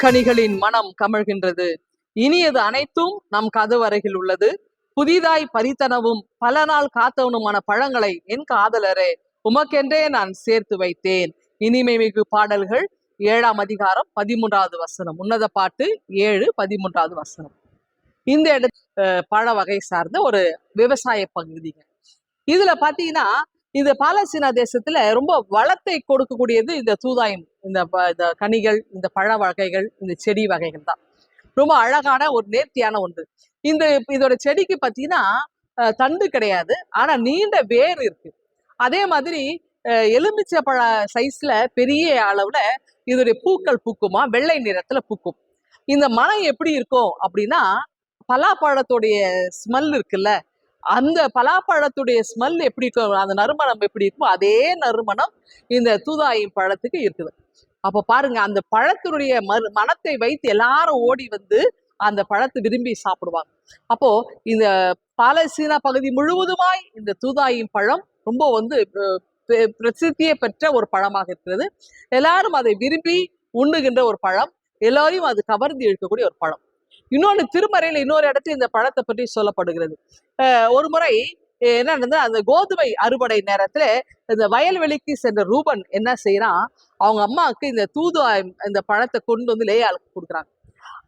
கனிகளின் மனம் கமழ்கின்றது. இனியது அனைத்தும் நம் கதவருகில் உள்ளது. புதிதாய் பறித்தனவும் பல நாள் காத்தவனுமான பழங்களை என் காதலரே உமக்கென்றே நான் சேர்த்து வைத்தேன். இனிமை மிகு பாடல்கள் 7ஆம் அதிகாரம் 13வது வசனம். உன்னத பாட்டு 7:13வது வசனம். இந்த பழ வகை சார்ந்த ஒரு விவசாய பகுதிங்க. இதுல பாத்தீங்கன்னா இந்த பாலஸ்தீனா தேசத்துல ரொம்ப வளத்தை கொடுக்கக்கூடியது இந்த தூதாயம், இந்த கனிகள், இந்த பழ வகைகள், இந்த செடி வகைகள் தான். ரொம்ப அழகான ஒரு நேர்த்தியான ஒன்று. இதோட செடிக்கு பாத்தீங்கன்னா தண்டு கிடையாது, ஆனா நீண்ட வேர் இருக்கு. அதே மாதிரி எலுமிச்சை பழ சைஸ்ல பெரிய அளவுல இதோடைய பூக்கள் பூக்குமா, வெள்ளை நிறத்துல பூக்கும். இந்த மனம் எப்படி இருக்கும் அப்படின்னா, பலாப்பழத்துடைய ஸ்மெல் இருக்குல்ல, அந்த பலாப்பழத்துடைய ஸ்மெல் எப்படி இருக்கும், அந்த நறுமணம் எப்படி இருக்கும், அதே நறுமணம் இந்த தூதாயும் பழத்துக்கு இருக்குது. அப்ப பாருங்க, அந்த பழத்தினுடைய மனத்தை வைத்து எல்லாரும் ஓடி வந்து அந்த பழத்தை விரும்பி சாப்பிடுவாங்க. அப்போ இந்த பாலஸ்தீனா பகுதி முழுவதுமாய் இந்த தூதாயும் பழம் ரொம்ப வந்து பிரசித்தியை பெற்ற ஒரு பழமாக இருக்கிறது. எல்லாரும் அதை விரும்பி உண்ணுகின்ற ஒரு பழம், எல்லாரையும் அது கவர்ந்து இழுக்கக்கூடிய ஒரு பழம். இன்னொன்று, திருமறையில இன்னொரு இடத்துல இந்த பழத்தை பற்றி சொல்லப்படுகிறது. ஒரு முறை என்ன நடந்தது, அந்த கோதுமை அறுவடை நேரத்துல இந்த வயல்வெளிக்கு சென்ற ரூபன் என்ன செய்யறான், அவங்க அம்மாவுக்கு இந்த பழத்தை கொண்டு வந்து லேயாளுக்கு கொடுக்குறாங்க.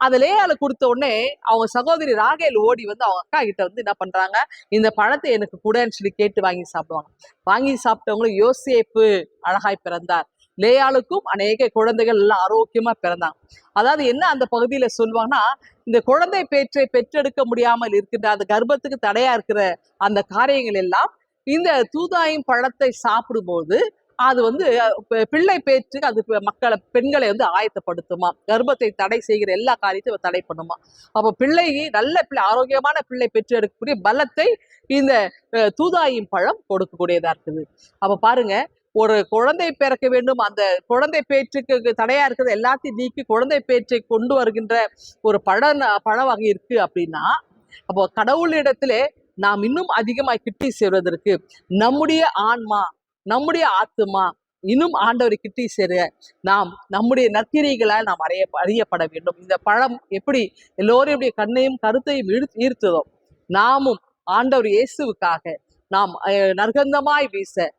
அந்த லேயாளுக்கு கொடுத்த உடனே அவங்க சகோதரி ராகேல் ஓடி வந்து அவங்க அக்கா கிட்ட வந்து என்ன பண்றாங்க, இந்த பழத்தை எனக்கு கூடன்னு சொல்லி கேட்டு வாங்கி சாப்பிடுவாங்க. வாங்கி சாப்பிட்டவங்களும் யோசேப்பு அழகாய் பிறந்தார், லேயாளுக்கும் அநேக குழந்தைகள் எல்லாம் ஆரோக்கியமா பிறந்தாங்க. அதாவது என்ன அந்த பகுதியில சொல்லுவாங்கன்னா, இந்த குழந்தை பேற்றை பெற்றெடுக்க முடியாமல் இருக்கின்ற, அந்த கர்ப்பத்துக்கு தடையா இருக்கிற அந்த காரியங்கள் எல்லாம் இந்த தூதாயும் பழத்தை சாப்பிடும்போது அது வந்து பிள்ளை பேற்றுக்கு அது பெண்களை வந்து ஆயத்தப்படுத்துமா, கர்ப்பத்தை தடை செய்கிற எல்லா காரியத்தையும் தடை பண்ணுமா. அப்போ நல்ல பிள்ளை, ஆரோக்கியமான பிள்ளை பெற்று எடுக்கக்கூடிய பலத்தை இந்த தூதாயும் பழம் கொடுக்கக்கூடியதா இருக்குது. அப்ப பாருங்க, ஒரு குழந்தை பிறக்க வேண்டும், அந்த குழந்தை பேற்றுக்கு தடையா இருக்கிறது எல்லாத்தையும் நீக்கி குழந்தை பேற்றை கொண்டு வருகின்ற ஒரு பழ வகை இருக்கு அப்படின்னா, அப்போ கடவுளிடத்திலே நாம் இன்னும் அதிகமாக கிட்டி சேர்வதற்கு நம்முடைய ஆன்மா, நம்முடைய ஆத்துமா இன்னும் ஆண்டவரை கிட்டி சேர நாம் நம்முடைய நற்கிரிகளால் நாம் அறியப்பட வேண்டும். இந்த பழம் எப்படி எல்லோருடைய கண்ணையும் கருத்தையும் ஈர்த்ததோ, நாமும் ஆண்டவர் இயேசுவுக்காக நாம் நற்கந்தமாய் வீச,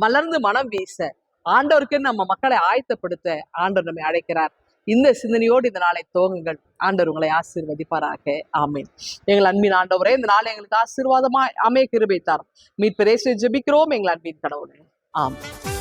மலர்ந்து மனம் வீச, ஆண்டவருக்கு நம்ம மக்களை ஆயத்தப்படுத்த ஆண்டவர் நம்மை அழைக்கிறார். இந்த சிந்தனையோடு இந்த நாளை துவங்குங்கள். ஆண்டவர் உங்களை ஆசீர்வதிப்பாராக. ஆமீன். எங்கள் அன்பின் ஆண்டவரே, இந்த நாளை எங்களுக்கு ஆசீர்வாதமாய் அமைய கிருபை தாரும். மீட்பர் இயேசுவை ஜெபிக்கிறோம் எங்கள் அன்பின் கடவுளே. ஆமென்.